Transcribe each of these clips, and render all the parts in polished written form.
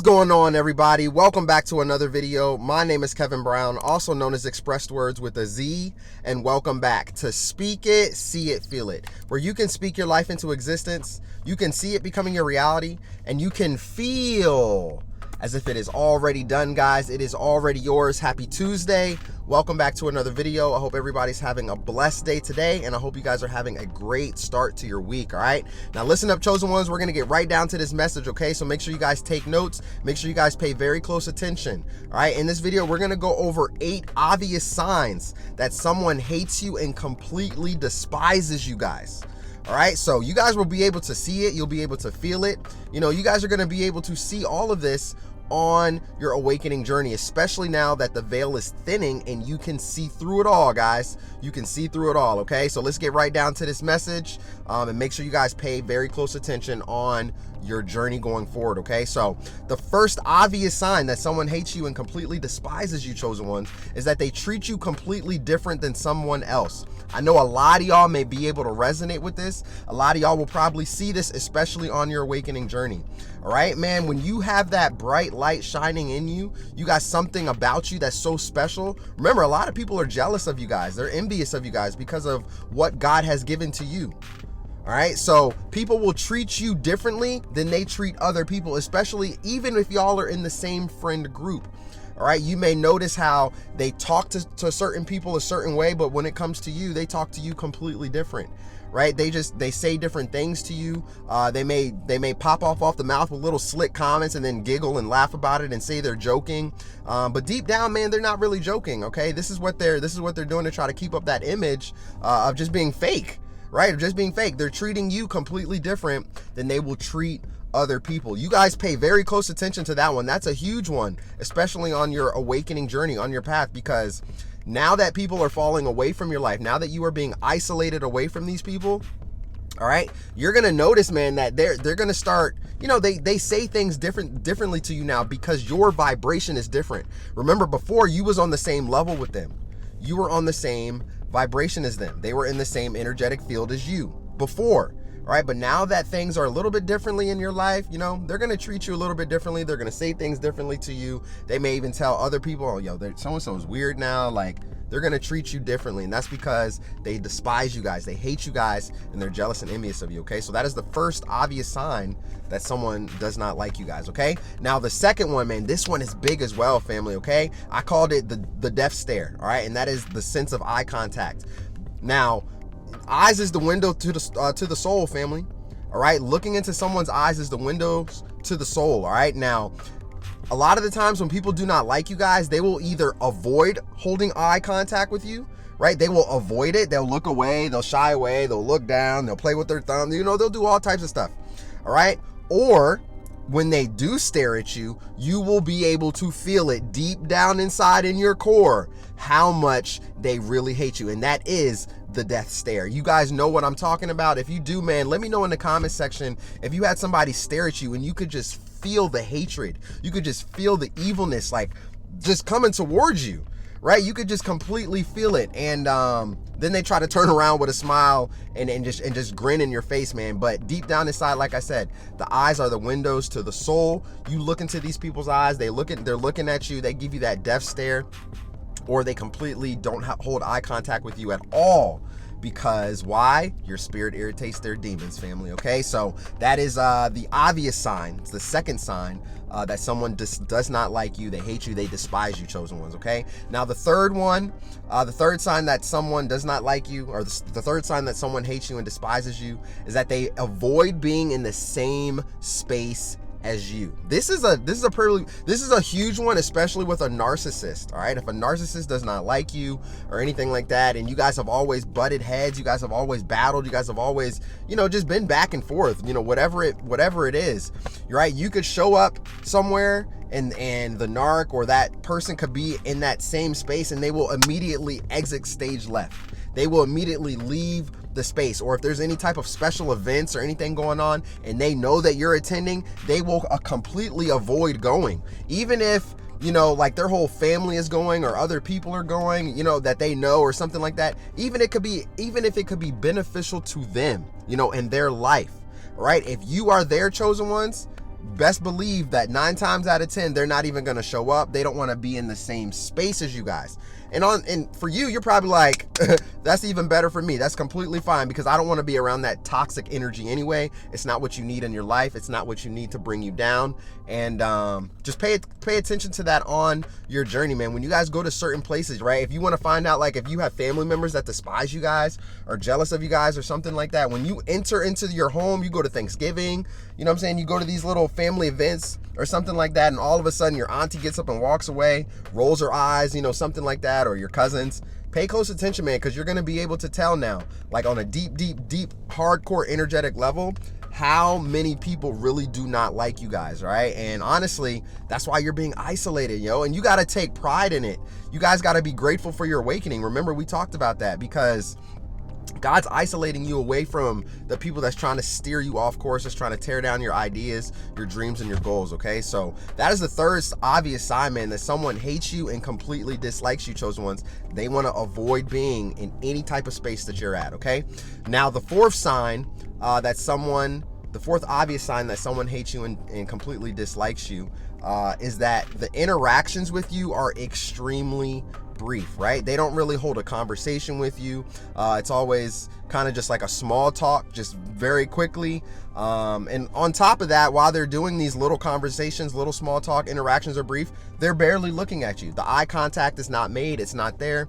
What's going on, everybody? Welcome back to another video. My name is Kevin Brown, also known as ExpressedWordz with a Z, and welcome back to Speak It, See It, Feel It, where you can speak your life into existence, you can see it becoming your reality, and you can feel as if it is already done, guys. It is already yours. Happy Tuesday. Welcome back to another video. I hope everybody's having a blessed day today, and I hope you guys are having a great start to your week, all right? Now, listen up, chosen ones. We're going to get right down to this message, okay? So make sure you guys take notes. Make sure you guys pay very close attention, all right? In this video, we're going to go over 8 obvious signs that someone hates you and completely despises you guys. All right, so you guys will be able to see it. You'll be able to feel it. You know, you guys are going to be able to see all of this on your awakening journey, especially now that the veil is thinning and you can see through it all, guys. You can see through it all, okay? So let's get right down to this message, and make sure you guys pay very close attention on your journey going forward, okay? So the first obvious sign that someone hates you and completely despises you, chosen ones, is that they treat you completely different than someone else. I know a lot of y'all may be able to resonate with this. A lot of y'all will probably see this, especially on your awakening journey. All right, man, when you have that bright light shining in you, you got something about you that's so special. Remember, a lot of people are jealous of you guys. They're envious of you guys because of what God has given to you. All right, so people will treat you differently than they treat other people, especially even if y'all are in the same friend group. All right, you may notice how they talk to certain people a certain way, but when it comes to you, they talk to you completely different, right? They say different things to you. They may pop off the mouth with little slick comments and then giggle and laugh about it and say they're joking. But deep down, man, they're not really joking, okay? This is what they're doing to try to keep up that image of just being fake, right? Of just being fake. They're treating you completely different than they will treat other people. You guys pay very close attention to that one. That's a huge one, especially on your awakening journey, on your path, because now that people are falling away from your life, now that you are being isolated away from these people, all right, you're gonna notice, man, that they're gonna start, you know, they say things differently to you now because your vibration is different. Remember, before, you was on the same level with them. You were on the same vibration as them. They were in the same energetic field as you before. All right, but now that things are a little bit differently in your life, you know, they're going to treat you a little bit differently. They're going to say things differently to you. They may even tell other people, oh, yo, so-and-so is weird now. Like, they're going to treat you differently. And that's because they despise you guys. They hate you guys, and they're jealous and envious of you, okay? So that is the first obvious sign that someone does not like you guys, okay? Now, the second one, man, this one is big as well, family, okay? I called it the death stare, all right? And that is the sense of eye contact. Now, eyes is the window to the soul, family. All right, looking into someone's eyes is the windows to the soul. All right, now a lot of the times when people do not like you guys, they will either avoid holding eye contact with you, right? They will avoid it. They'll look away, they'll shy away, they'll look down, they'll play with their thumb, you know, they'll do all types of stuff. All right, or when they do stare at you, you will be able to feel it deep down inside in your core how much they really hate you. And that is the death stare. You guys know what I'm talking about. If you do, man, let me know in the comment section if you had somebody stare at you and you could just feel the hatred. You could just feel the evilness, like just coming towards you, right? You could just completely feel it. And then they try to turn around with a smile and just grin in your face, man. But deep down inside, like I said, the eyes are the windows to the soul. You look into these people's eyes, they're looking at you, they give you that death stare, or they completely don't hold eye contact with you at all. Because why? Your spirit irritates their demons, family, okay? So that is the obvious sign. It's the second sign that someone does not like you, they hate you, they despise you, chosen ones, okay? Now the third one, the third sign that someone does not like you, or the third sign that someone hates you and despises you, is that they avoid being in the same space as you. This is a huge one, especially with a narcissist. All right, if a narcissist does not like you or anything like that, and you guys have always butted heads, you guys have always battled, you guys have always, you know, just been back and forth, you know, whatever it is, right? You could show up somewhere and the narc or that person could be in that same space, and they will immediately exit stage left. They will immediately leave the space. Or if there's any type of special events or anything going on and they know that you're attending, they will completely avoid going. Even if, you know, like their whole family is going or other people are going, you know, that they know or something like that, even if it could be beneficial to them, you know, in their life, right? If you are their chosen ones, best believe that 9 times out of 10, they're not even going to show up. They don't want to be in the same space as you guys. And for you, you're probably like, that's even better for me. That's completely fine, because I don't want to be around that toxic energy anyway. It's not what you need in your life. It's not what you need to bring you down. And just pay attention to that on your journey, man. When you guys go to certain places, right? If you want to find out, like, if you have family members that despise you guys or jealous of you guys or something like that, when you enter into your home, you go to Thanksgiving, you know what I'm saying? You go to these little family events or something like that, and all of a sudden your auntie gets up and walks away, rolls her eyes, you know, something like that, or your cousins. Pay close attention, man, because you're going to be able to tell now, like on a deep, hardcore, energetic level, how many people really do not like you guys, right? And honestly, that's why you're being isolated, yo. And you got to take pride in it. You guys got to be grateful for your awakening. Remember, we talked about that, because God's isolating you away from the people that's trying to steer you off course, that's trying to tear down your ideas, your dreams, and your goals, okay? So that is the third obvious sign, man, that someone hates you and completely dislikes you, chosen ones. They want to avoid being in any type of space that you're at, okay? Now, the fourth sign the fourth obvious sign that someone hates you and completely dislikes you is that the interactions with you are extremely brief, right? They don't really hold a conversation with you. It's always kind of just like a small talk, just very quickly. And on top of that, while they're doing these little conversations, little small talk interactions are brief, they're barely looking at you. The eye contact is not made, it's not there.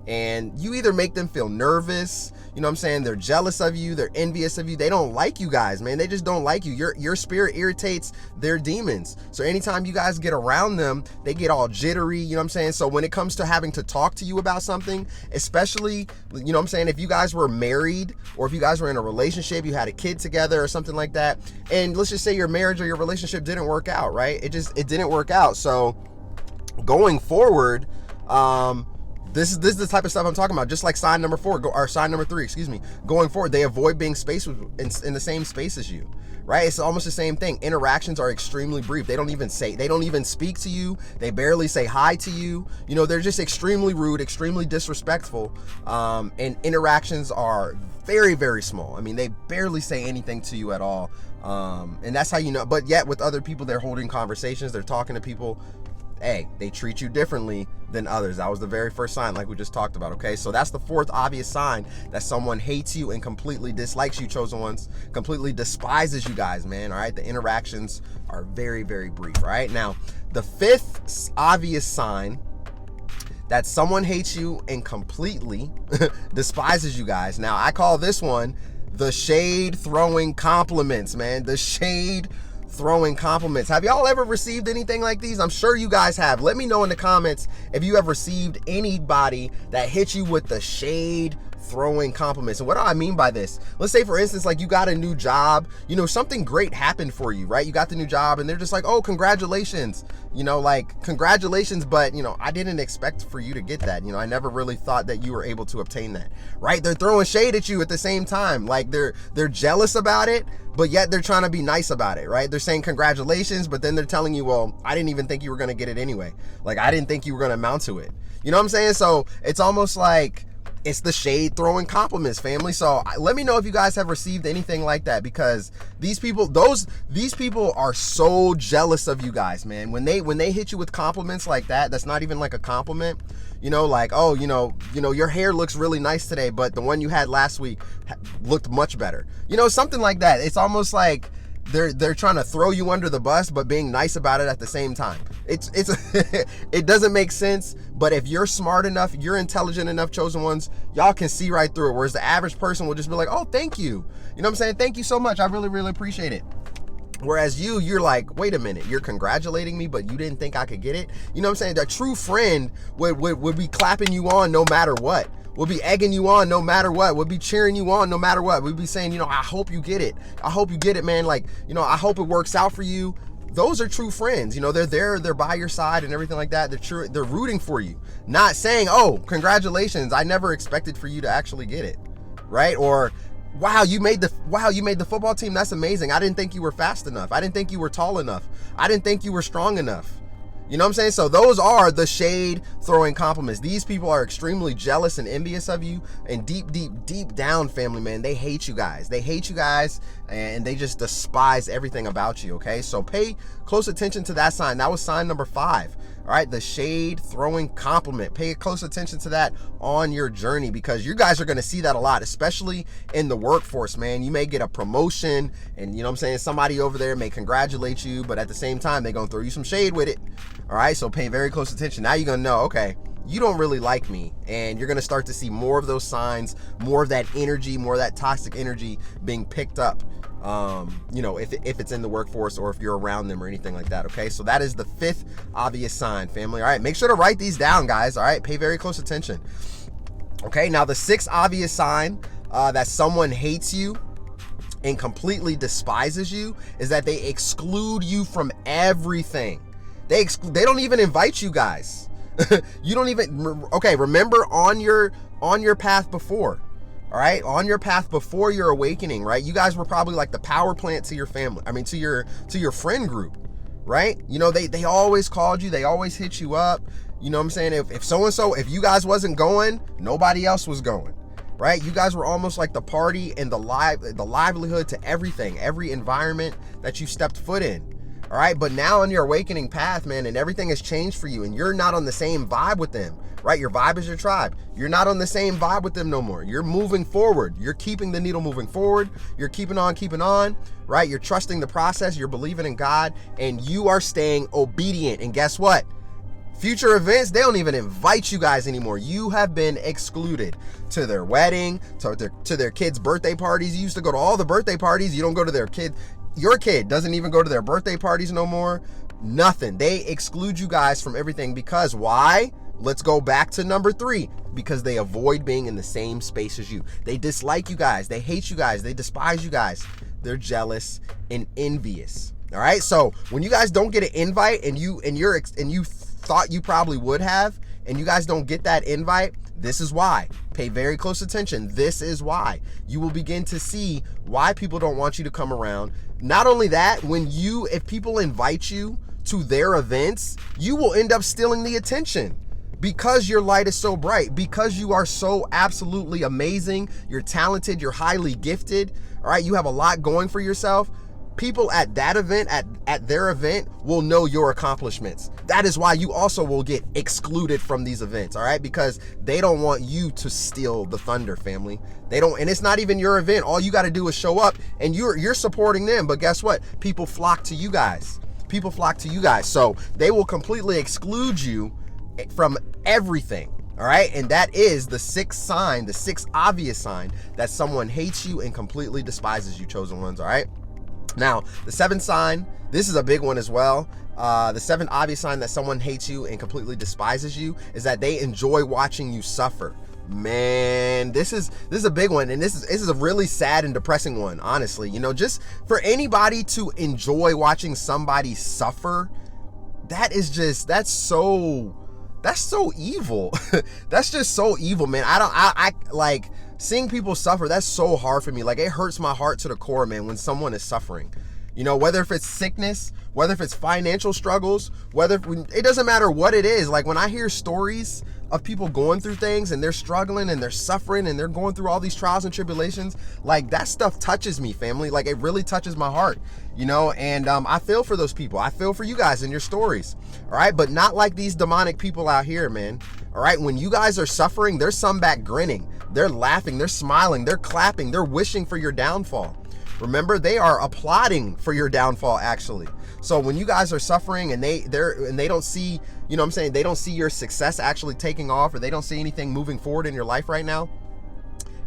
And you either make them feel nervous, you know what I'm saying? They're jealous of you, they're envious of you. They don't like you guys, man. They just don't like you. Your spirit irritates their demons. So anytime you guys get around them, they get all jittery, you know what I'm saying? So when it comes to having to talk to you about something, especially, you know what I'm saying, if you guys were married or if you guys were in a relationship, you had a kid together or something like that, and let's just say your marriage or your relationship didn't work out, right? It didn't work out. So going forward, this is the type of stuff I'm talking about. Just like sign number 3, going forward, they avoid being in the same space as you, right? It's almost the same thing. Interactions are extremely brief. They don't even speak to you. They barely say hi to you. You know, they're just extremely rude, extremely disrespectful. And interactions are very, very small. I mean, they barely say anything to you at all. And that's how you know. But yet with other people, they're holding conversations. They're talking to people. Hey, they treat you differently than others. That was the very first sign, like we just talked about, okay? So that's the fourth obvious sign that someone hates you and completely dislikes you, chosen ones, completely despises you guys, man, all right? The interactions are very, very brief, all right? Now, the fifth obvious sign that someone hates you and completely despises you guys. Now, I call this one the shade throwing compliments, man. The shade throwing compliments. Have y'all ever received anything like these? I'm sure you guys have. Let me know in the comments if you have received anybody that hits you with the shade throwing compliments. And what do I mean by this? Let's say, for instance, like you got a new job, you know, something great happened for you, right? You got the new job and they're just like, oh, congratulations, you know, like congratulations, but you know, I didn't expect for you to get that. You know, I never really thought that you were able to obtain that, right? They're throwing shade at you at the same time. Like they're jealous about it, but yet they're trying to be nice about it, right? They're saying congratulations, but then they're telling you, well, I didn't even think you were going to get it anyway. Like, I didn't think you were going to amount to it. You know what I'm saying? So it's almost like it's the shade throwing compliments, family. So let me know if you guys have received anything like that, because these people are so jealous of you guys, man. When they hit you with compliments like that, that's not even like a compliment. You know, like, oh, you know, your hair looks really nice today, but the one you had last week looked much better. You know, something like that. It's almost like they're trying to throw you under the bus, but being nice about it at the same time. It's it doesn't make sense. But if you're smart enough, you're intelligent enough, chosen ones, y'all can see right through it. Whereas the average person will just be like, oh, thank you. You know what I'm saying? Thank you so much. I really, really appreciate it. Whereas you're like, wait a minute, you're congratulating me, but you didn't think I could get it. You know what I'm saying? The true friend would be clapping you on no matter what. We'll be egging you on no matter what. We'll be cheering you on no matter what. We'll be saying, you know, I hope you get it. I hope you get it, man. Like, you know, I hope it works out for you. Those are true friends. You know, they're there, they're by your side and everything like that. They're rooting for you. Not saying, oh, congratulations, I never expected for you to actually get it. Right? Or, wow, you made the football team. That's amazing. I didn't think you were fast enough. I didn't think you were tall enough. I didn't think you were strong enough. You know what I'm saying? So those are the shade throwing compliments. These people are extremely jealous and envious of you, and deep down, family, man, they hate you guys. They hate you guys, and they just despise everything about you, okay? So pay close attention to that sign. That was sign number 5. All right, the shade throwing compliment. Pay close attention to that on your journey, because you guys are going to see that a lot, especially in the workforce, man. You may get a promotion, and you know what I'm saying, somebody over there may congratulate you, but at the same time, they're going to throw you some shade with it. All right, so pay very close attention. Now you're going to know, okay, you don't really like me, and you're going to start to see more of those signs, more of that energy, more of that toxic energy being picked up. You know, if it's in the workforce or if you're around them or anything like that, okay? So that is the 5th obvious sign, family. All right, make sure to write these down, guys. All right, pay very close attention. Okay, now the 6th obvious sign that someone hates you and completely despises you is that they exclude you from everything. They don't even invite you guys. You don't even, okay, remember on your path before. All right, on your path before your awakening, right? You guys were probably like the power plant to your family. I mean, to your friend group, right? You know, they always called you. They always hit you up. You know what I'm saying? If so-and-so, if you guys wasn't going, nobody else was going, right? You guys were almost like the party and the livelihood to everything, every environment that you stepped foot in. All right, but now on your awakening path, man, and everything has changed for you, and you're not on the same vibe with them, right? Your vibe is your tribe. You're not on the same vibe with them no more. You're moving forward. You're keeping the needle moving forward. You're keeping on, right? You're trusting the process. You're believing in God, and you are staying obedient. And guess what? Future events, they don't even invite you guys anymore. You have been excluded to their wedding, to their kids' birthday parties. You used to go to all the birthday parties. You don't go to their kid. Your kid doesn't even go to their birthday parties no more. Nothing. They exclude you guys from everything because why? Let's go back to number 3. Because they avoid being in the same space as you. They dislike you guys. They hate you guys. They despise you guys. They're jealous and envious. All right. So when you guys don't get an invite and you thought you probably would have, and you guys don't get that invite, this is why. Pay very close attention. This is why. You will begin to see why people don't want you to come around. Not only that, if people invite you to their events, you will end up stealing the attention because your light is so bright, because you are so absolutely amazing, you're talented, you're highly gifted, all right? You have a lot going for yourself. People at that event, at their event, will know your accomplishments. That is why you also will get excluded from these events, all right? Because they don't want you to steal the thunder, family. They don't, and it's not even your event. All you got to do is show up, and you're supporting them. But guess what? People flock to you guys. People flock to you guys. So they will completely exclude you from everything. All right. And that is the 6th sign, the 6th obvious sign that someone hates you and completely despises you, chosen ones. All right. Now, the 7th sign, this is a big one as well. The 7th obvious sign that someone hates you and completely despises you is that they enjoy watching you suffer. Man, this is a big one, and this is a really sad and depressing one, honestly. You know, just for anybody to enjoy watching somebody suffer, that's so evil. That's just so evil, man. I like seeing people suffer. That's so hard for me. Like, it hurts my heart to the core, man, when someone is suffering. You know, whether if it's sickness, whether if it's financial struggles, it doesn't matter what it is. Like, when I hear stories of people going through things and they're struggling and they're suffering and they're going through all these trials and tribulations, like, that stuff touches me, family. Like, it really touches my heart, you know, and I feel for those people. I feel for you guys and your stories, all right? But not like these demonic people out here, man, all right? When you guys are suffering, there's some back grinning. They're laughing, they're smiling, they're clapping, they're wishing for your downfall. Remember, they are applauding for your downfall, actually. So when you guys are suffering and they don't see, you know what I'm saying, they don't see your success actually taking off, or they don't see anything moving forward in your life right now,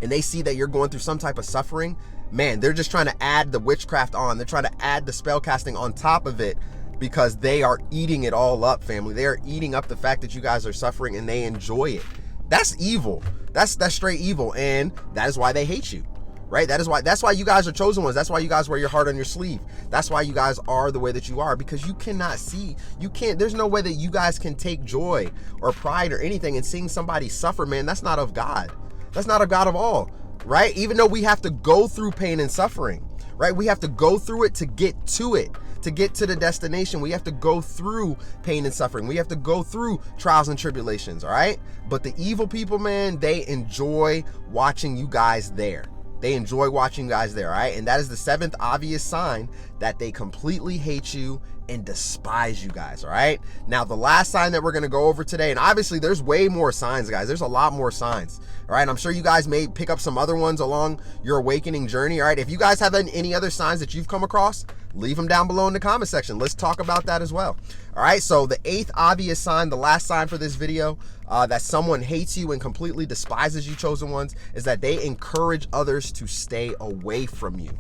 and they see that you're going through some type of suffering, man, they're just trying to add the witchcraft on. They're trying to add the spell casting on top of it, because they are eating it all up, family. They are eating up the fact that you guys are suffering, and they enjoy it. That's evil. That's straight evil, and that is why they hate you. Right? That's why you guys are chosen ones. That's why you guys wear your heart on your sleeve. That's why you guys are the way that you are, because you cannot see, there's no way that you guys can take joy or pride or anything in seeing somebody suffer, man. That's not of God. That's not of God at all, right? Even though we have to go through pain and suffering, right? We have to go through it to get to it. to get to the destination. We have to go through pain and suffering. We have to go through trials and tribulations, all right? But the evil people, man, they enjoy watching you guys there. They enjoy watching you guys there, all right? And that is the 7th obvious sign that they completely hate you and despise you guys, all right? Now, the last sign that we're going to go over today, and obviously there's way more signs, guys. There's a lot more signs, all right? I'm sure you guys may pick up some other ones along your awakening journey, all right? If you guys have any other signs that you've come across, leave them down below in the comment section. Let's talk about that as well, all right? So the 8th obvious sign, the last sign for this video, that someone hates you and completely despises you, chosen ones, is that they encourage others to stay away from you.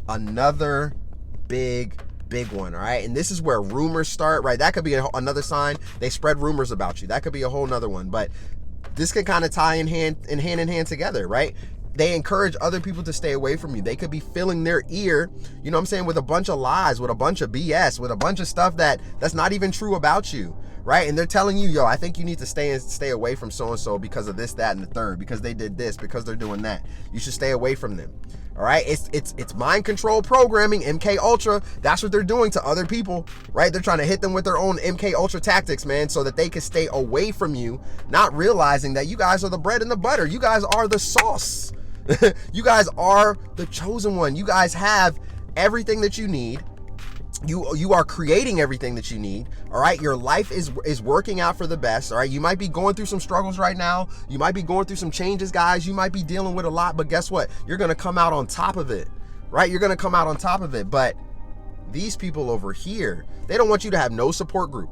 Another big one, all right? And this is where rumors start, right? That could be another sign. They spread rumors about you. That could be a whole nother one, but this can kind of tie in hand together, right? They encourage other people to stay away from you. They could be filling their ear, you know what I'm saying, with a bunch of lies, with a bunch of BS, with a bunch of stuff that's not even true about you, right? And they're telling you, yo, I think you need to stay away from so-and-so because of this, that, and the third, because they did this, because they're doing that. You should stay away from them. All right, it's mind control programming, MK Ultra. That's what they're doing to other people, right? They're trying to hit them with their own MK Ultra tactics, man, so that they can stay away from you, not realizing that you guys are the bread and the butter. You guys are the sauce. You guys are the chosen one. You guys have everything that you need. You are creating everything that you need, all right? Your life is working out for the best, all right? You might be going through some struggles right now. You might be going through some changes, guys. You might be dealing with a lot, but guess what? You're going to come out on top of it, right? You're going to come out on top of it. But these people over here, they don't want you to have no support group,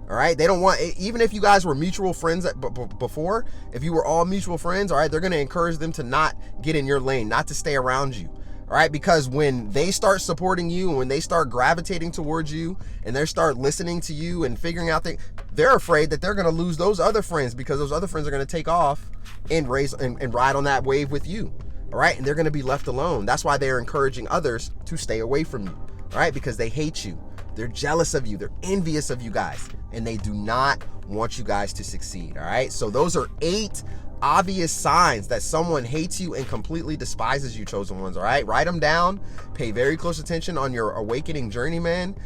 all right? They don't want, even if you guys were mutual friends before, if you were all mutual friends, all right, they're going to encourage them to not get in your lane, not to stay around you. All right, because when they start supporting you, when they start gravitating towards you, and they start listening to you and figuring out things, they're afraid that they're going to lose those other friends, because those other friends are going to take off and ride on that wave with you. All right, and they're going to be left alone. That's why they're encouraging others to stay away from you. All right, because they hate you. They're jealous of you. They're envious of you guys, and they do not want you guys to succeed. All right, so those are 8 obvious signs that someone hates you and completely despises you, chosen ones. All right, write them down. Pay very close attention on your awakening journey, man,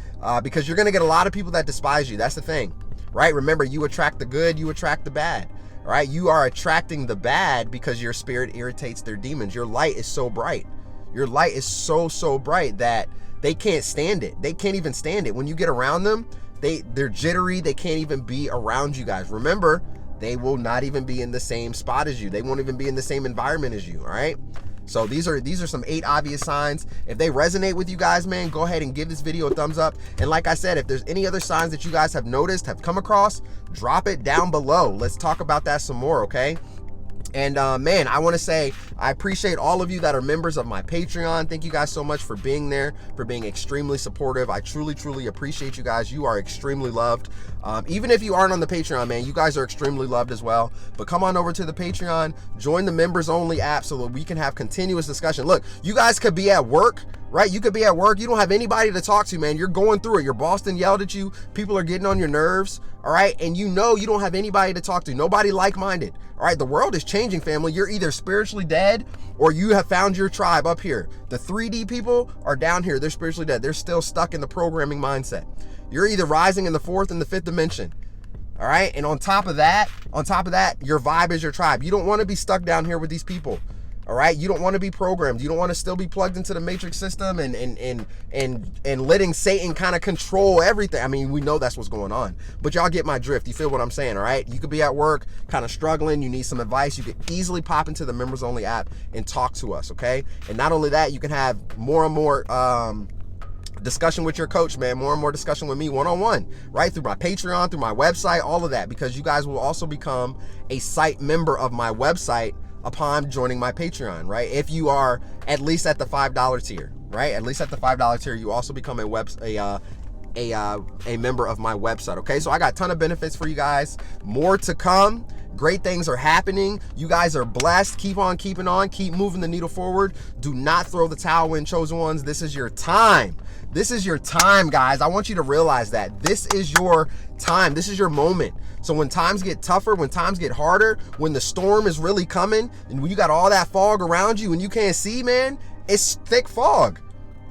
because you're going to get a lot of people that despise you. That's the thing, right? Remember, you attract the good, you attract the bad. All right, you are attracting the bad because your spirit irritates their demons. Your light is so bright. Your light is so bright that they can't stand it. They can't even stand it. When you get around them, they're jittery. They can't even be around you guys. Remember, they will not even be in the same spot as you. They won't even be in the same environment as you, all right? So these are some 8 obvious signs. If they resonate with you guys, man, go ahead and give this video a thumbs up. And like I said, if there's any other signs that you guys have noticed, have come across, drop it down below. Let's talk about that some more, okay? And man, I want to say I appreciate all of you that are members of my Patreon. Thank you guys so much for being there, for being extremely supportive. I truly appreciate you guys. You are extremely loved. Even if you aren't on the Patreon, man, you guys are extremely loved as well. But come on over to the Patreon, join the members only app so that we can have continuous discussion. Look, you guys could be at work, right? You could be at work. You don't have anybody to talk to, man. You're going through it. Your boss done yelled at you. People are getting on your nerves, all right? And you know you don't have anybody to talk to. Nobody like-minded, all right? The world is changing, family. You're either spiritually dead or you have found your tribe up here. The 3D people are down here. They're spiritually dead. They're still stuck in the programming mindset. You're either rising in the 4th and the 5th dimension, all right? And on top of that, your vibe is your tribe. You don't want to be stuck down here with these people. All right, you don't want to be programmed. You don't want to still be plugged into the matrix system and letting Satan kind of control everything. I mean, we know that's what's going on, but y'all get my drift. You feel what I'm saying? All right, you could be at work, kind of struggling. You need some advice. You could easily pop into the members only app and talk to us. Okay, and not only that, you can have more and more discussion with your coach, man, more and more discussion with me one-on-one, right? Through my Patreon, through my website, all of that, because you guys will also become a site member of my website upon joining my Patreon, right? If you are at least at the $5 tier, right? At least at the $5 tier, you also become a member of my website. Okay, so I got a ton of benefits for you guys. More to come. Great things are happening. You guys are blessed. Keep on keeping on. Keep moving the needle forward. Do not throw the towel in, chosen ones. This is your time. This is your time, guys. I want you to realize that this is your time. This is your moment. So when times get tougher, when times get harder, when the storm is really coming, and when you got all that fog around you and you can't see, man, it's thick fog.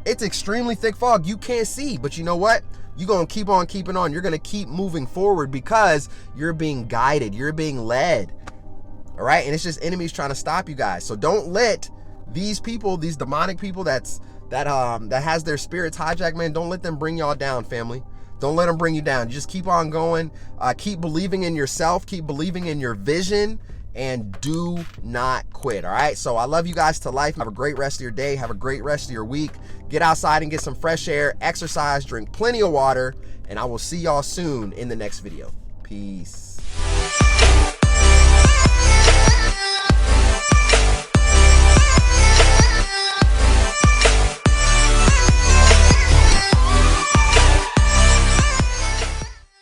It's extremely thick fog. You can't see, but you know what? You're going to keep on keeping on. You're going to keep moving forward because you're being guided. You're being led. All right. And it's just enemies trying to stop you guys. So don't let these people, these demonic people that has their spirits hijacked, man, don't let them bring y'all down, family. Don't let them bring you down. Just keep on going. Keep believing in yourself. Keep believing in your vision. And do not quit. All right. So I love you guys to life. Have a great rest of your day. Have a great rest of your week. Get outside and get some fresh air, exercise, drink plenty of water, and I will see y'all soon in the next video. Peace.